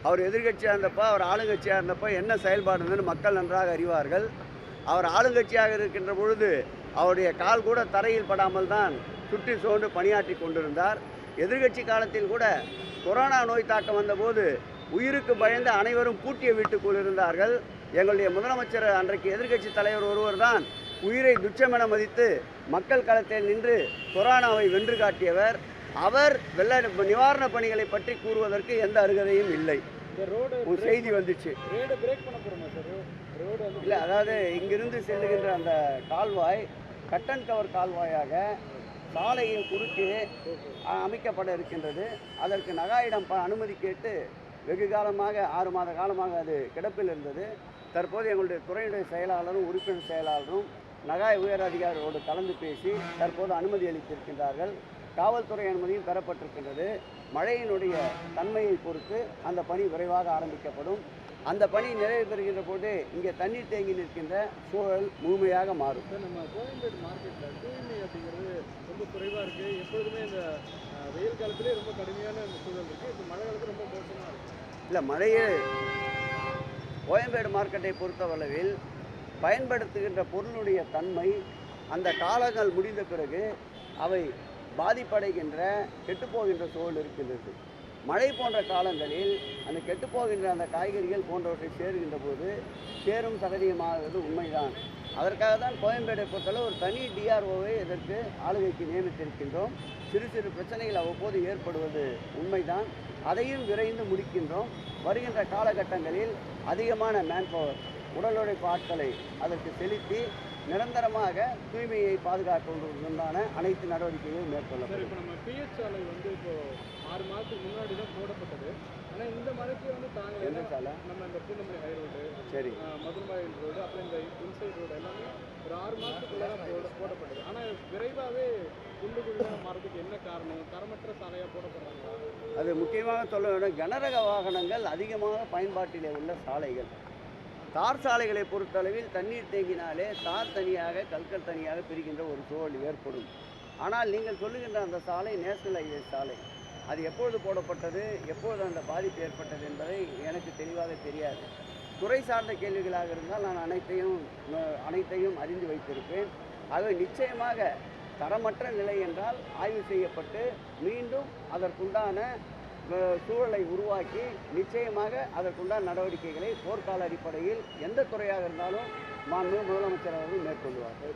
அவர் எதிர்க்கட்சியாக இருந்தப்போ, அவர் ஆளுங்கட்சியாக இருந்தப்போ என்ன செயல்பாடு இருந்ததுன்னு மக்கள் நன்றாக அறிவார்கள். அவர் ஆளுங்கட்சியாக இருக்கின்ற பொழுது அவருடைய கால் கூட தரையில் படாமல் தான் சுற்றி சோர்ந்து பணியாற்றி கொண்டிருந்தார். எதிர்க்கட்சி காலத்தில் கூட கொரோனா நோய் தாக்கம் வந்தபோது உயிருக்கு பயந்து அனைவரும் பூட்டிய வீட்டுக்குள் இருந்தார்கள். எங்களுடைய முதலமைச்சர் அன்றைக்கு எதிர்க்கட்சி தலைவர் ஒருவர் தான் உயிரை துச்சமென மதித்து மக்கள் களத்தில் நின்று கொரோனாவை வென்று காட்டியவர். அவர் வெள்ள நிவாரணப் பணிகளை பற்றி கூறுவதற்கு எந்த அருகதையும் இல்லை. ஒரு செய்தி வந்துச்சு இல்லை, அதாவது இங்கிருந்து செல்லுகின்ற அந்த கால்வாய் கட்டன் கவர் கால்வாயாக சாலையின் குறுக்கே அமைக்கப்பட இருக்கின்றது. அதற்கு நகாயிடம் அனுமதி கேட்டு வெகு காலமாக 6 மாத காலமாக அது கிடப்பில் இருந்தது. தற்போது எங்களுடைய துறையுடைய செயலாளரும் உறுப்பினர் செயலாளரும் நகாய் உயர் அதிகாரிகளோடு கலந்து பேசி தற்போது அனுமதி அளித்திருக்கின்றார்கள். காவல்துறை அனுமதியும் பெறப்பட்டிருக்கின்றது. மழையினுடைய தன்மையை பொறுத்து அந்த பணி விரைவாக ஆரம்பிக்கப்படும். அந்த பணி நிறைவு பெறுகின்ற போது இங்கே தண்ணீர் தேங்கி நிற்கின்ற சூழல் முழுமையாக மாறும். நம்ம கோயம்பேடு மார்க்கெட்டில் தூய்மை அப்படிங்கிறது ரொம்ப குறைவாக இருக்குது. எப்பொழுதுமே இந்த வெயில் காலத்திலே ரொம்ப கடுமையான சூழல் இருக்குது. இப்போ மழை காலத்தில் ரொம்ப மோசமாக இருக்குது. இல்லை, மழையே கோயம்பேடு மார்க்கெட்டை பொறுத்தவளவில் பயன்படுத்துகின்ற பொருளுடைய தன்மை அந்த காலங்கள் முடிந்த பிறகு அவை பாதிப்படைகின்ற கெட்டுப்போகின்ற சூழல் இருக்கின்றது. மழை போன்ற காலங்களில் அந்த கெட்டுப்போகின்ற அந்த காய்கறிகள் போன்றவற்றை சேருகின்ற போது சேரும் சகதியமாகிறது உண்மைதான். அதற்காக தான் கோயம்பேடை பொறுத்தளவு ஒரு தனி டிஆர்ஓவை இதற்கு ஆளுகைக்கு நியமித்திருக்கின்றோம். சிறு சிறு பிரச்சனைகள் அவ்வப்போது ஏற்படுவது உண்மைதான். அதையும் விரைந்து முடிக்கின்றோம். வருகின்ற காலகட்டங்களில் அதிகமான மேன்பவர் உடலுழைப்பு ஆட்களை அதற்கு செலுத்தி நிரந்தரமாக தூய்மையை பாதுகாப்பதற்குண்டான அனைத்து நடவடிக்கைகளும் மேற்கொள்ளப்படும். இப்போ நம்ம பிஹெச் சாலை இப்போ 6 மாதத்துக்கு முன்னாடி தான் போடப்பட்டது. ஆனால் இந்த மழைக்கு தாங்கள் எந்த சாலை? நம்ம இந்த பூந்தமல்லி ஹை ரோடு, சரி, மதுரமாயில் ரோடு, அப்புறம் இந்த இன்சைட் ரோடு எல்லாமே ஒரு 6 மாதத்துக்குள்ளே தான் போடப்பட்டது. ஆனால் விரைவாகவே குண்டுக்குள்ளாக மாறதுக்கு என்ன காரணம்? தரமற்ற சாலையாக போடப்படுறாங்களா? அது முக்கியமாக சொல்ல வேண்டும். கனரக வாகனங்கள் அதிகமாக பயன்பாட்டிலே உள்ள சாலைகள். தார் சாலைகளை பொறுத்தளவில் தண்ணீர் தேங்கினாலே தார் தனியாக கற்கள் தனியாக பிரிக்கின்ற ஒரு சூழல் ஏற்படும். ஆனால் நீங்கள் சொல்லுகின்ற அந்த சாலை நேஷனல் ஹைவே சாலை. அது எப்பொழுது போடப்பட்டது, எப்பொழுது அந்த பாதிப்பு ஏற்பட்டது என்பதை எனக்கு தெளிவாக தெரியாது. துறை சார்ந்த கேள்விகளாக இருந்தால் நான் அனைத்தையும் அறிந்து வைத்திருப்பேன். ஆகவே நிச்சயமாக தரமற்ற நிலை என்றால் ஆய்வு செய்யப்பட்டு மீண்டும் அதற்குண்டான சூழலை உருவாக்கி நிச்சயமாக அதற்குண்டான நடவடிக்கைகளை போர்க்கால அடிப்படையில் எந்த துறையாக இருந்தாலும் மாண்புமிகு முதலமைச்சர் அவர்கள் மேற்கொள்வார்கள்.